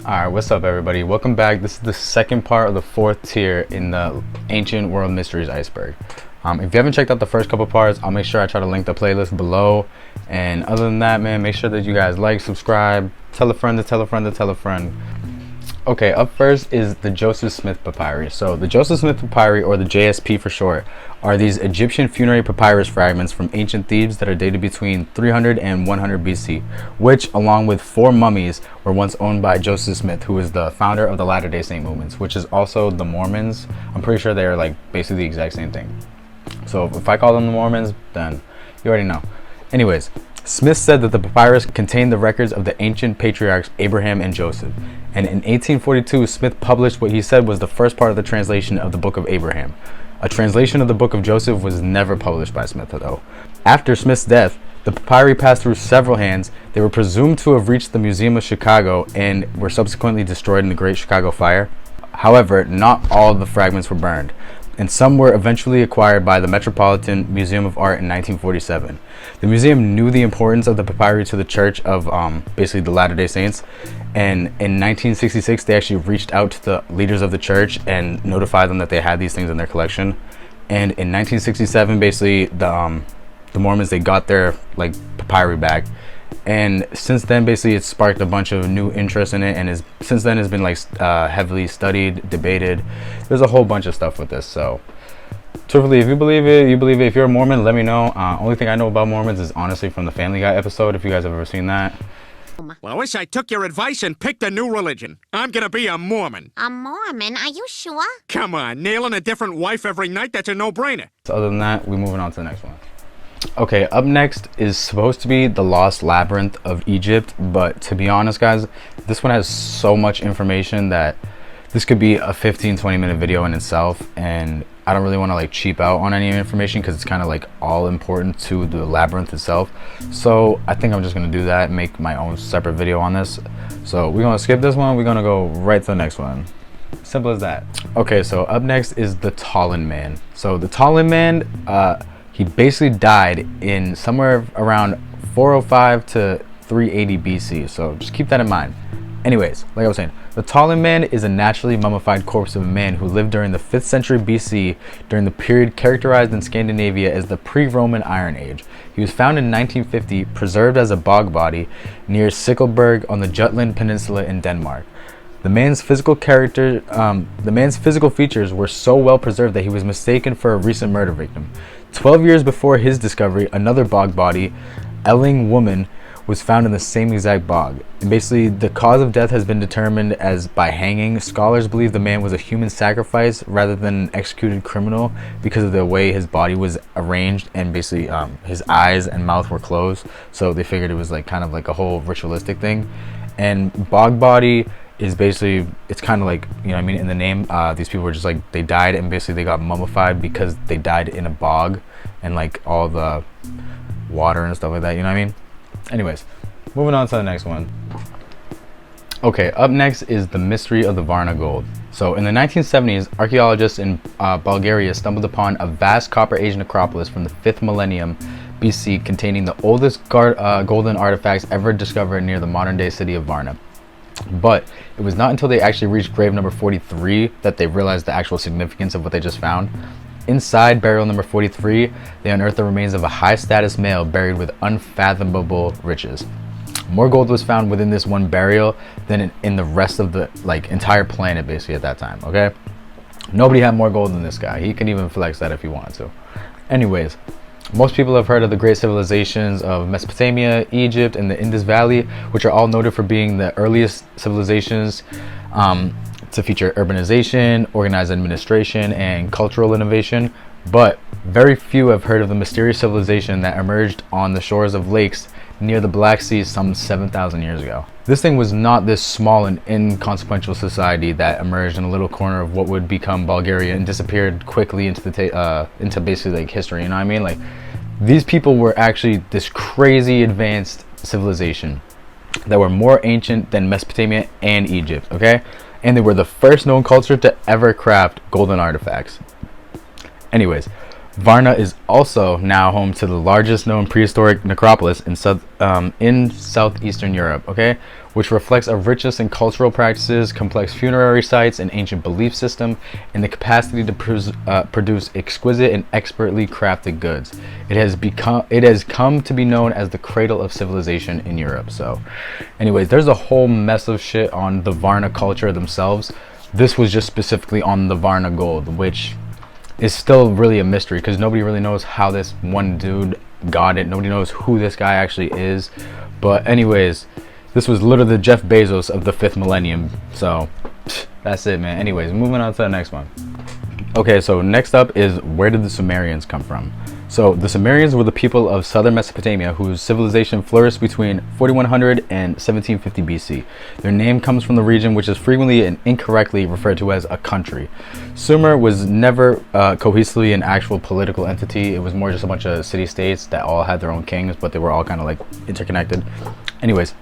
Alright, what's up everybody? Welcome back. This is the second part of the fourth tier in the Ancient World Mysteries Iceberg. If you haven't checked out the first couple parts, I'll make sure I try to link the playlist below. And other than that, man, make sure that you guys like, subscribe, tell a friend to tell a friend to tell a friend. Okay, up first is the Joseph Smith Papyri. So the Joseph Smith Papyri, or the JSP for short, are these Egyptian funerary papyrus fragments from ancient Thebes that are dated between 300 and 100 BC, which, along with 4 mummies, were once owned by Joseph Smith, who is the founder of the Latter-day Saint movements, which is also the Mormons. I'm pretty sure they're like basically the exact same thing. So if I call them the Mormons, then you already know. Anyways, Smith said that the papyrus contained the records of the ancient patriarchs Abraham and Joseph. And in 1842, Smith published what he said was the first part of the translation of the Book of Abraham. A translation of the Book of Joseph was never published by Smith, though. After Smith's death, the papyri passed through several hands. They were presumed to have reached the Museum of Chicago and were subsequently destroyed in the Great Chicago Fire. However, not all of the fragments were burned, and some were eventually acquired by the Metropolitan Museum of Art in 1947. The museum knew the importance of the papyri to the Church of basically the Latter-day Saints, and in 1966 they actually reached out to the leaders of the church and notified them that they had these things in their collection. And in 1967, basically the Mormons, they got their like papyri back. And since then, basically, it's sparked a bunch of new interest in it, and since then has been like heavily studied, debated. There's a whole bunch of stuff with this. So, truthfully, if you believe it, you believe it. If you're a Mormon, let me know. Only thing I know about Mormons is honestly from the Family Guy episode. If you guys have ever seen that. Well, I wish I took your advice and picked a new religion. I'm gonna be a Mormon. A Mormon? Are you sure? Come on, nailing a different wife every night, that's a no-brainer. So other than that, we're moving on to the next one. Okay, up next is supposed to be the Lost Labyrinth of Egypt, but to be honest, guys, this one has so much information that this could be a 15-20 minute video in itself, and I don't really want to like cheap out on any information because it's kind of like all important to the labyrinth itself. So I think I'm just going to do that and make my own separate video on this. So we're going to skip this one, we're going to go right to the next one. Simple as that. Okay, so up next is the Tollund Man. So the Tollund Man, he basically died in somewhere around 405 to 380 BC, so just keep that in mind. Anyways, like I was saying, the Tollund Man is a naturally mummified corpse of a man who lived during the 5th century BC, during the period characterized in Scandinavia as the pre-Roman Iron Age. He was found in 1950, preserved as a bog body near Sikkelberg on the Jutland Peninsula in Denmark. The man's physical features were so well preserved that he was mistaken for a recent murder victim. 12 years before his discovery, another bog body, Elling woman, was found in the same exact bog. And basically, the cause of death has been determined as by hanging. Scholars believe the man was a human sacrifice rather than an executed criminal because of the way his body was arranged, and basically his eyes and mouth were closed. So they figured it was like kind of like a whole ritualistic thing. And bog body is basically, it's kind of like, you know what I mean, in the name, these people were just like, they died and basically they got mummified because they died in a bog and like all the water and stuff like that, you know what I mean? Anyways, moving on to the next one. Okay, up next is the mystery of the Varna gold. So in the 1970s, archaeologists in Bulgaria stumbled upon a vast Copper Age necropolis from the 5th millennium BC containing the oldest golden artifacts ever discovered near the modern day city of Varna. But it was not until they actually reached grave number 43 that they realized the actual significance of what they just found. Inside burial number 43, they unearthed the remains of a high-status male buried with unfathomable riches. More gold was found within this one burial than in the rest of the like entire planet basically at that time, okay? Nobody had more gold than this guy. He can even flex that if he wanted to. Anyways, most people have heard of the great civilizations of Mesopotamia, Egypt, and the Indus Valley, which are all noted for being the earliest civilizations to feature urbanization, organized administration, and cultural innovation. But very few have heard of the mysterious civilization that emerged on the shores of lakes near the Black Sea some 7,000 years ago. This thing was not this small and inconsequential society that emerged in a little corner of what would become Bulgaria and disappeared quickly into into basically like history, you know what I mean? Like, these people were actually this crazy advanced civilization that were more ancient than Mesopotamia and Egypt, okay? And they were the first known culture to ever craft golden artifacts. Anyways, Varna is also now home to the largest known prehistoric necropolis in southeastern Europe, okay? which reflects a richness in cultural practices, complex funerary sites, and ancient belief system, and the capacity to produce exquisite and expertly crafted goods. It has come to be known as the cradle of civilization in Europe. So, anyways, there's a whole mess of shit on the Varna culture themselves. This was just specifically on the Varna gold, which is still really a mystery because nobody really knows how this one dude got it. Nobody knows who this guy actually is. But anyways, this was literally the Jeff Bezos of the 5th millennium. So that's it, man. Anyways, moving on to the next one. Okay, so next up is, where did the Sumerians come from? So the Sumerians were the people of southern Mesopotamia whose civilization flourished between 4100 and 1750 BC. Their name comes from the region, which is frequently and incorrectly referred to as a country. Sumer was never cohesively an actual political entity. It was more just a bunch of city-states that all had their own kings, but they were all kind of like interconnected. Anyways,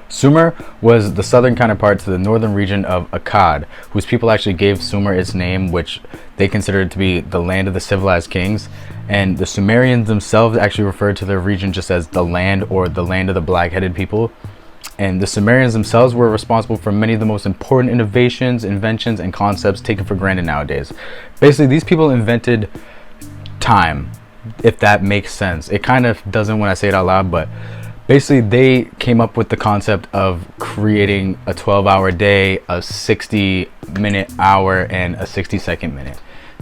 Sumer was the southern counterpart to the northern region of Akkad, whose people actually gave Sumer its name, which they considered to be the land of the civilized kings. And the Sumerians themselves actually referred to their region just as the land, or the land of the black-headed people. And the Sumerians themselves were responsible for many of the most important innovations, inventions, and concepts taken for granted nowadays. Basically, these people invented time, if that makes sense. It kind of doesn't when I say it out loud, but basically they came up with the concept of creating a 12-hour day, a 60-minute hour, and a 60-second minute.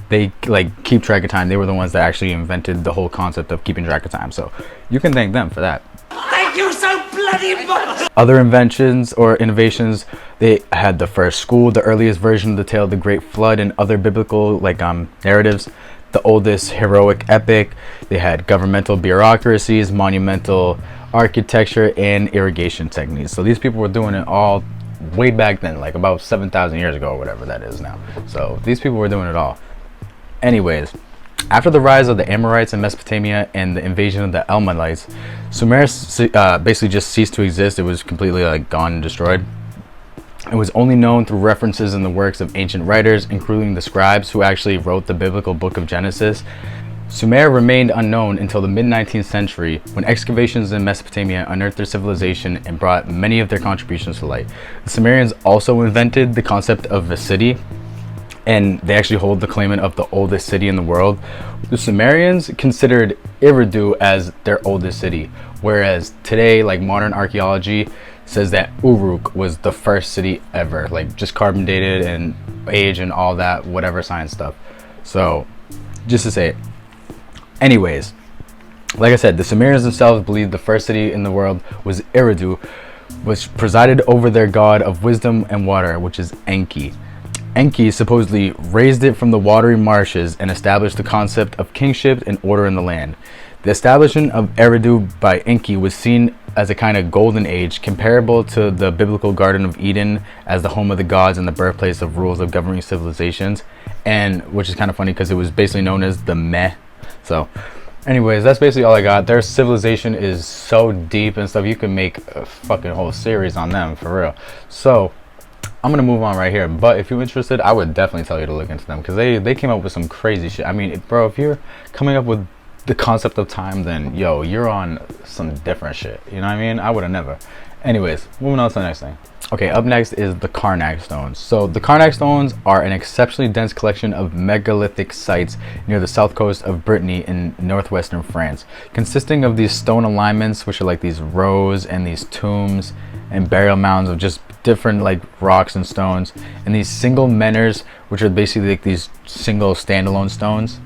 They like keep track of time. They were the ones that actually invented the whole concept of keeping track of time. So you can thank them for that. Thank you so bloody much! Other inventions or innovations, they had the first school, the earliest version of the tale of the Great Flood, and other biblical narratives, the oldest heroic epic. They had governmental bureaucracies, monumental architecture, and irrigation techniques. So these people were doing it all way back then, like about 7,000 years ago or whatever that is now. So these people were doing it all. Anyways, after the rise of the Amorites in Mesopotamia and the invasion of the Elamites, Sumer basically just ceased to exist. It was completely like gone and destroyed. It was only known through references in the works of ancient writers, including the scribes who actually wrote the biblical book of Genesis. Sumer remained unknown until the mid-19th century, when excavations in Mesopotamia unearthed their civilization and brought many of their contributions to light. The Sumerians also invented the concept of a city, and they actually hold the claimant of the oldest city in the world. The Sumerians considered Eridu as their oldest city, whereas today, like modern archaeology says that Uruk was the first city ever, like just carbon dated and age and all that, whatever science stuff. So, just to say it. Anyways, like I said, the Sumerians themselves believed the first city in the world was Eridu, which presided over their god of wisdom and water, which is Enki. Enki supposedly raised it from the watery marshes and established the concept of kingship and order in the land. The establishment of Eridu by Enki was seen as a kind of golden age, comparable to the biblical Garden of Eden as the home of the gods and the birthplace of rules of governing civilizations, and which is kind of funny because it was basically known as the Meh. So anyways, that's basically all I got. Their civilization is so deep and stuff. You can make a fucking whole series on them, for real. So I'm gonna move on right here, but if you're interested, I would definitely tell you to look into them because they came up with some crazy shit. I mean, bro, if you're coming up with the concept of time, then yo, you're on some different shit. You know what I mean? I would have never. Anyways, moving on to the next thing. Okay, up next is the Carnac Stones. So the Carnac Stones are an exceptionally dense collection of megalithic sites near the south coast of Brittany in northwestern France, consisting of these stone alignments, which are like these rows and these tombs and burial mounds of just different like rocks and stones, and these single menhirs, which are basically like these single standalone stones.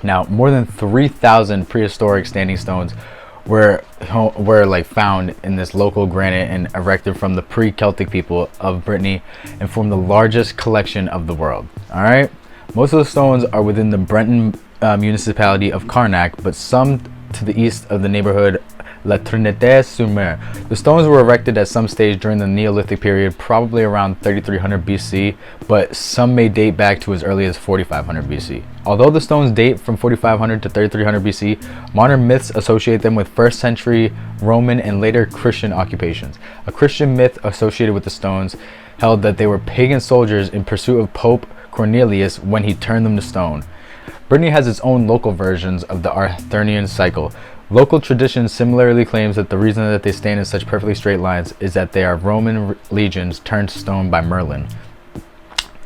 Now, more than 3,000 prehistoric standing stones were like found in this local granite and erected from the pre-Celtic people of Brittany, and form the largest collection of the world. All right, most of the stones are within the Breton municipality of Carnac, but some to the east of the neighborhood La Trinité-sur-Mer. The stones were erected at some stage during the Neolithic period, probably around 3300 BC, but some may date back to as early as 4500 BC. Although the stones date from 4500 to 3300 BC, modern myths associate them with 1st century Roman and later Christian occupations. A Christian myth associated with the stones held that they were pagan soldiers in pursuit of Pope Cornelius when he turned them to stone. Brittany has its own local versions of the Arthurian cycle, Local tradition similarly claims that the reason that they stand in such perfectly straight lines is that they are Roman legions turned to stone by Merlin.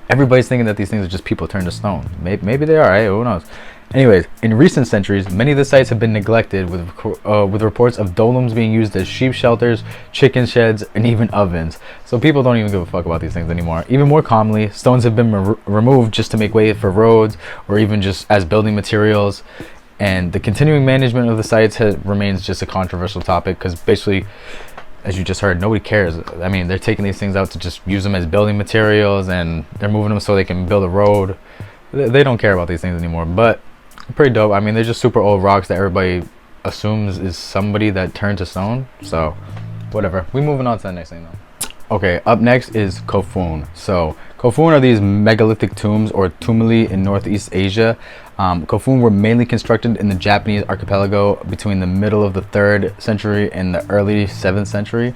Everybody's thinking that these things are just people turned to stone. Maybe they are, who knows? Anyways, in recent centuries, many of the sites have been neglected, with reports of domes being used as sheep shelters, chicken sheds, and even ovens. So people don't even give a fuck about these things anymore. Even more commonly, stones have been removed just to make way for roads, or even just as building materials. And the continuing management of the sites remains just a controversial topic, because basically, as you just heard, nobody cares. I mean, they're taking these things out to just use them as building materials, and they're moving them so they can build a road. They don't care about these things anymore, but pretty dope. I mean, they're just super old rocks that everybody assumes is somebody that turned to stone. So, whatever. We're moving on to the next thing, though. Okay, up next is Kofun. So, Kofun are these megalithic tombs or tumuli in Northeast Asia. Kofun were mainly constructed in the Japanese archipelago between the middle of the 3rd century and the early 7th century.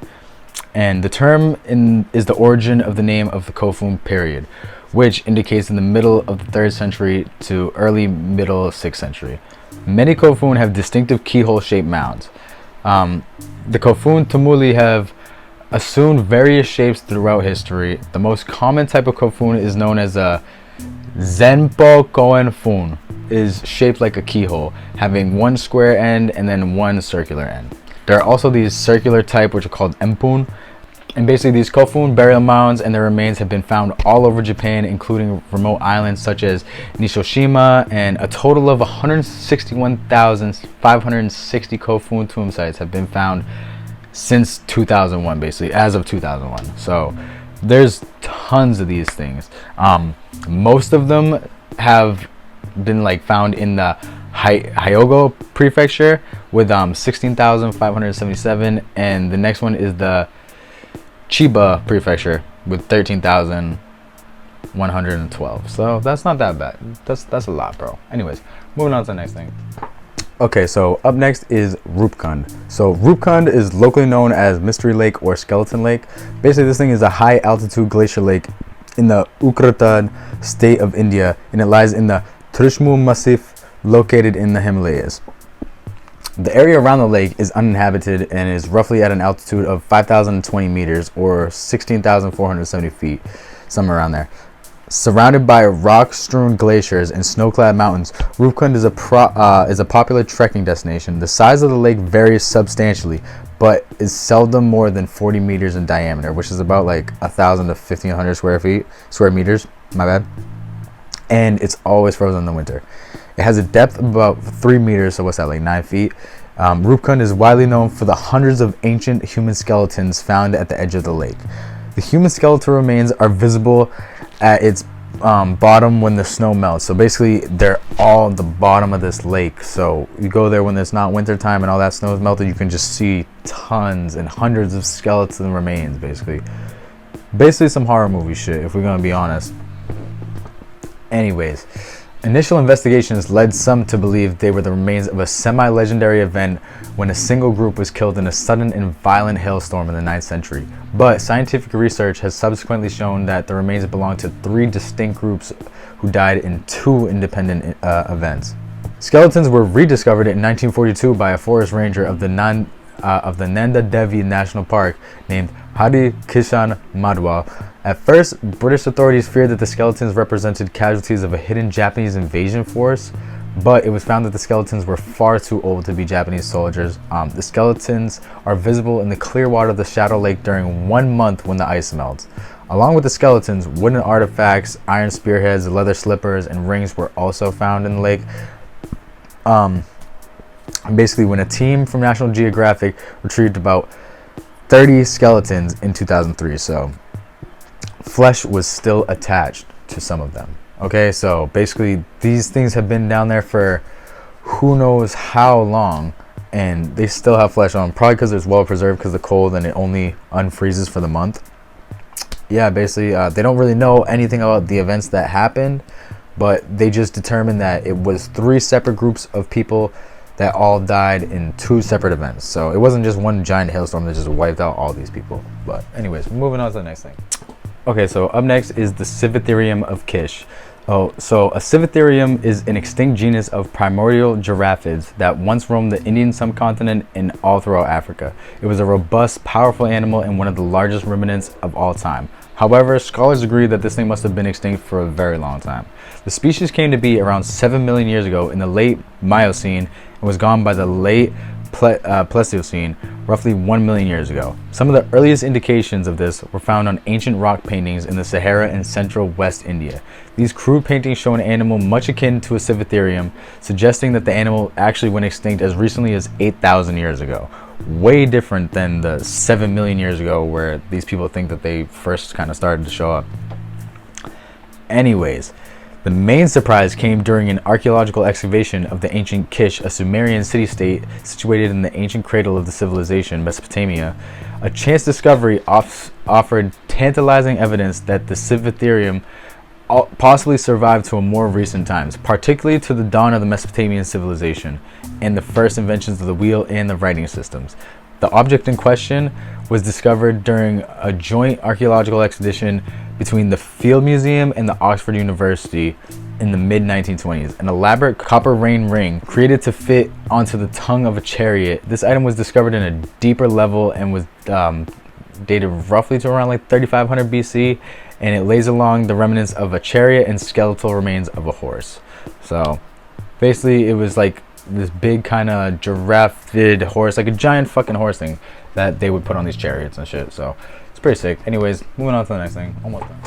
And the term is the origin of the name of the Kofun period, which indicates in the middle of the 3rd century to early middle 6th century. Many Kofun have distinctive keyhole-shaped mounds. The Kofun tumuli have assumed various shapes throughout history. The most common type of Kofun is known as a Zenpo Koen Fun, is shaped like a keyhole, having one square end and then one circular end. There are also these circular type, which are called Empun. And basically these Kofun burial mounds and their remains have been found all over Japan, including remote islands such as Nishoshima, and a total of 161,560 Kofun tomb sites have been found since 2001, basically, as of 2001. So there's tons of these things. Most of them have been found in the Hyogo prefecture with 16,577, and the next one is the Chiba prefecture with 13,112. So that's not that bad. That's a lot, bro. Anyways, moving on to the next thing. Okay, so up next is Roopkund. So Roopkund is locally known as Mystery Lake or Skeleton Lake. Basically, this thing is a high altitude glacier lake in the Uttarakhand state of India, and it lies in the Trishmu Massif located in the Himalayas. The area around the lake is uninhabited and is roughly at an altitude of 5,020 meters or 16,470 feet, somewhere around there. Surrounded by rock-strewn glaciers and snow-clad mountains, Roopkund is a popular trekking destination. The size of the lake varies substantially, but is seldom more than 40 meters in diameter, which is about 1,000 to 1,500 square meters. My bad. And it's always frozen in the winter. It has a depth of about 3 meters, so what's that, 9 feet? Roopkund is widely known for the hundreds of ancient human skeletons found at the edge of the lake. The human skeletal remains are visible at its bottom when the snow melts. So basically, they're all at the bottom of this lake. So you go there when it's not winter time and all that snow is melted, you can just see tons and hundreds of skeleton remains, basically. Basically some horror movie shit, if we're going to be honest. Anyways, initial investigations led some to believe they were the remains of a semi-legendary event when a single group was killed in a sudden and violent hailstorm in the 9th century. But scientific research has subsequently shown that the remains belong to 3 distinct groups who died in 2 independent events. Skeletons were rediscovered in 1942 by a forest ranger of the Nanda Devi National Park named Hari Kishan Madhwa. At first, British authorities feared that the skeletons represented casualties of a hidden Japanese invasion force, but it was found that the skeletons were far too old to be Japanese soldiers. The skeletons are visible in the clear water of the Shadow Lake during 1 month when the ice melts. Along with the skeletons, wooden artifacts, iron spearheads, leather slippers, and rings were also found in the lake. Basically, when a team from National Geographic retrieved about 30 skeletons in 2003, so flesh was still attached to some of them. Okay, so basically these things have been down there for who knows how long, and they still have flesh on them, probably because it's well preserved because of the cold and it only unfreezes for the month. Yeah, basically they don't really know anything about the events that happened, but they just determined that it was 3 separate groups of people that all died in 2 separate events. So it wasn't just one giant hailstorm that just wiped out all these people. But anyways, moving on to the next thing. Okay, so up next is the Sivatherium of Kish. Oh, so a Sivatherium is an extinct genus of primordial giraffes that once roamed the Indian subcontinent and all throughout Africa. It was a robust, powerful animal and one of the largest ruminants of all time. However, scholars agree that this thing must have been extinct for a very long time. The species came to be around 7 million years ago in the late Miocene and was gone by the late Pleistocene, roughly 1 million years ago. Some of the earliest indications of this were found on ancient rock paintings in the Sahara and central West India. These crude paintings show an animal much akin to a Sivatherium, suggesting that the animal actually went extinct as recently as 8,000 years ago. Way different than the 7 million years ago where these people think that they first kind of started to show up. Anyways, the main surprise came during an archaeological excavation of the ancient Kish, a Sumerian city-state situated in the ancient cradle of the civilization, Mesopotamia. A chance discovery offered tantalizing evidence that the Sivatherium possibly survived to a more recent times, particularly to the dawn of the Mesopotamian civilization and the first inventions of the wheel and the writing systems. The object in question was discovered during a joint archaeological expedition between the Field Museum and the Oxford University in the mid-1920s. An elaborate copper rain ring created to fit onto the tongue of a chariot. This item was discovered in a deeper level and was dated roughly to around like 3500 BC, and it lays along the remnants of a chariot and skeletal remains of a horse. So basically it was like this big kind of giraffe-ed horse, like a giant fucking horse thing that they would put on these chariots and shit. So it's pretty sick. Anyways, moving on to the next thing. Almost done.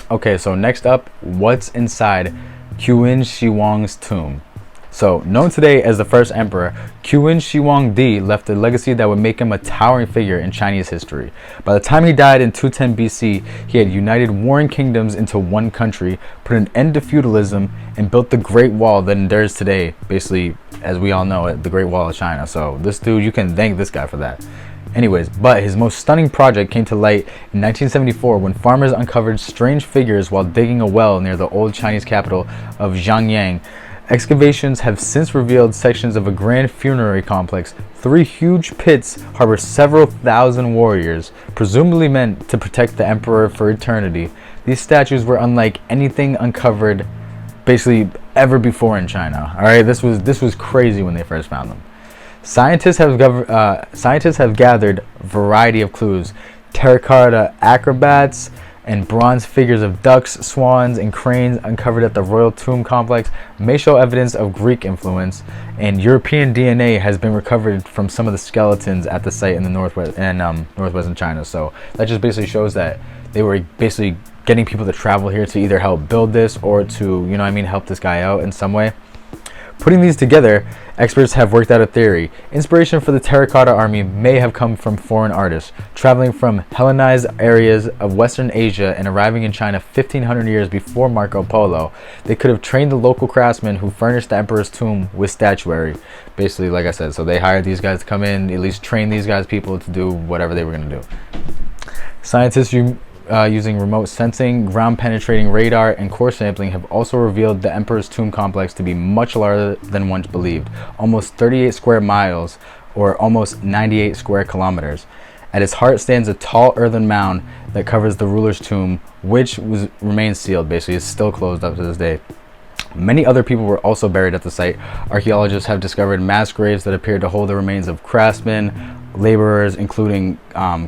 Okay, so next up, what's inside Huang Shi Huang's tomb? So, known today as the first emperor, Huang Shi Huang Di left a legacy that would make him a towering figure in Chinese history. By the time he died in 210 BC, he had united warring kingdoms into one country, put an end to feudalism, and built the Great Wall that endures today, basically, as we all know it, the Great Wall of China. So, this dude, you can thank this guy for that. Anyways, but his most stunning project came to light in 1974 when farmers uncovered strange figures while digging a well near the old Chinese capital of Xiangyang. Excavations have since revealed sections of a grand funerary complex. 3 huge pits harbor several thousand warriors, presumably meant to protect the emperor for eternity. These statues were unlike anything uncovered basically ever before in China. Alright, this was crazy when they first found them. Scientists have gathered a variety of clues. Terracotta acrobats and bronze figures of ducks, swans, and cranes uncovered at the Royal Tomb Complex may show evidence of Greek influence, and European DNA has been recovered from some of the skeletons at the site in the northwestern China. So that just basically shows that they were basically getting people to travel here to either help build this or to, help this guy out in some way. Putting these together, experts have worked out a theory. Inspiration for the terracotta army may have come from foreign artists, traveling from Hellenized areas of Western Asia and arriving in China 1500 years before Marco Polo. They could have trained the local craftsmen who furnished the emperor's tomb with statuary. Basically, like I said, so they hired these guys to come in, at least train these guys, people to do whatever they were going to do. Scientists using remote sensing, ground-penetrating radar, and core sampling have also revealed the Emperor's Tomb complex to be much larger than once believed, almost 38 square miles, or almost 98 square kilometers. At its heart stands a tall earthen mound that covers the ruler's tomb, which remains sealed. Basically, it's still closed up to this day. Many other people were also buried at the site. Archaeologists have discovered mass graves that appear to hold the remains of craftsmen, laborers, including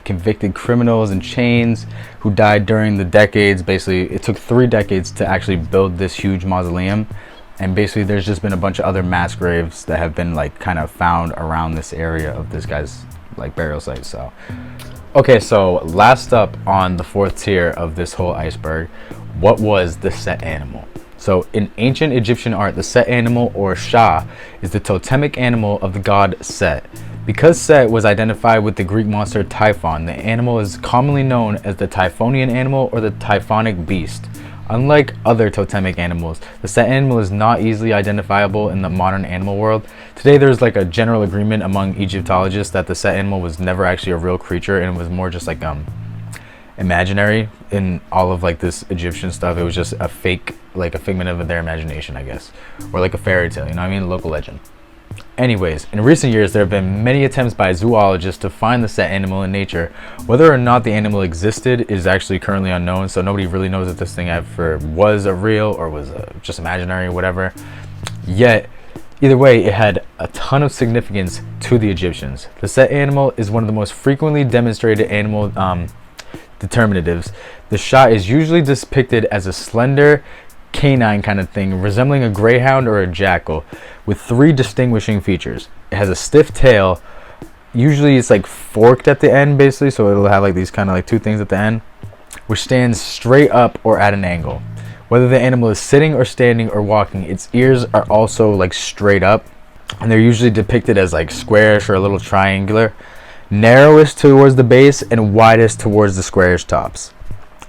convicted criminals in chains who died during the decades. Basically, it took 3 decades to actually build this huge mausoleum, and basically there's just been a bunch of other mass graves that have been kind of found around this area of this guy's burial site. So okay, so last up on the 4th tier of this whole iceberg, what was the Set animal? So in ancient Egyptian art, the Set animal, or Shah, is the totemic animal of the god Set. Because Set was identified with the Greek monster Typhon, the animal is commonly known as the Typhonian animal or the Typhonic beast. Unlike other totemic animals, the Set animal is not easily identifiable in the modern animal world. Today there's a general agreement among Egyptologists that the Set animal was never actually a real creature and was more just imaginary in all of this Egyptian stuff. It was just a figment of their imagination, I guess, or a fairy tale, local legend. Anyways, in recent years, there have been many attempts by zoologists to find the Set animal in nature. Whether or not the animal existed is actually currently unknown, so nobody really knows if this thing ever was a real or was just imaginary or whatever. Yet, either way, it had a ton of significance to the Egyptians. The Set animal is one of the most frequently demonstrated animal determinatives. The Shah is usually depicted as a slender, canine kind of thing, resembling a greyhound or a jackal, with 3 distinguishing features. It has a stiff tail. Usually it's like forked at the end, basically, so it'll have like these kind of like 2 things at the end, which stands straight up or at an angle. Whether the animal is sitting or standing or walking, its ears are also like straight up, and they're usually depicted as like squarish or a little triangular, narrowest towards the base and widest towards the squarish tops.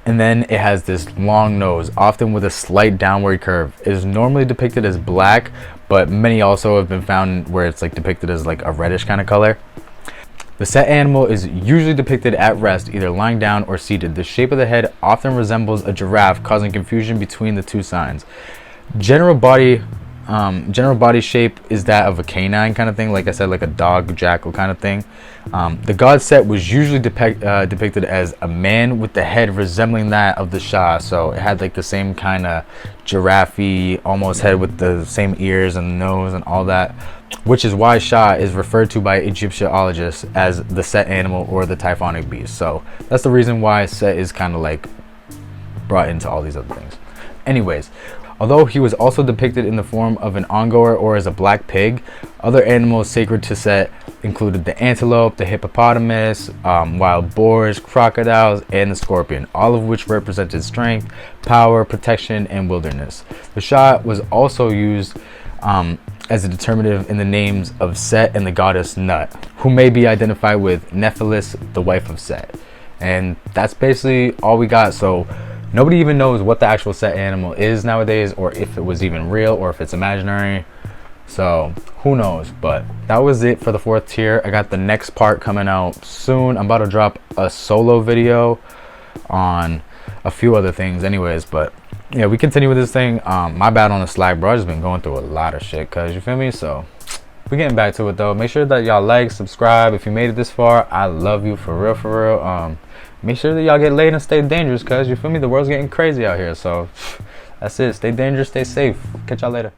And then it has this long nose, often with a slight downward curve. It is normally depicted as black, but many also have been found where it's like depicted as like a reddish kind of color. The Set animal is usually depicted at rest, either lying down or seated. The shape of the head often resembles a giraffe, causing confusion between the 2 signs. General body shape is that of a canine kind of thing, like I said, like a dog, jackal kind of thing. The god Set was usually depicted as a man with the head resembling that of the Shah, so it had like the same kind of giraffe almost head with the same ears and nose and all that, which is why Shah is referred to by Egyptologists as the Set animal or the typhonic beast. So that's the reason why Set is kind of like brought into all these other things. Anyways, although he was also depicted in the form of an ongoer or as a black pig, other animals sacred to Set included the antelope, the hippopotamus, wild boars, crocodiles, and the scorpion, all of which represented strength, power, protection, and wilderness. The Shah was also used as a determinative in the names of Set and the goddess Nut, who may be identified with Nephilis, the wife of Set. And that's basically all we got. So nobody even knows what the actual Set animal is nowadays, or if it was even real, or if it's imaginary. So who knows? But that was it for the 4th tier. I got the next part coming out soon. I'm about to drop a solo video on a few other things anyways, but yeah, we continue with this thing. My bad on the slack, bro. I've just been going through a lot of shit, cuz, you feel me? So we're getting back to it though. Make sure that y'all like, subscribe. If you made it this far, I love you for real, for real. Make sure that y'all get laid and stay dangerous, cuz, you feel me? The world's getting crazy out here. So that's it. Stay dangerous, stay safe. Catch y'all later.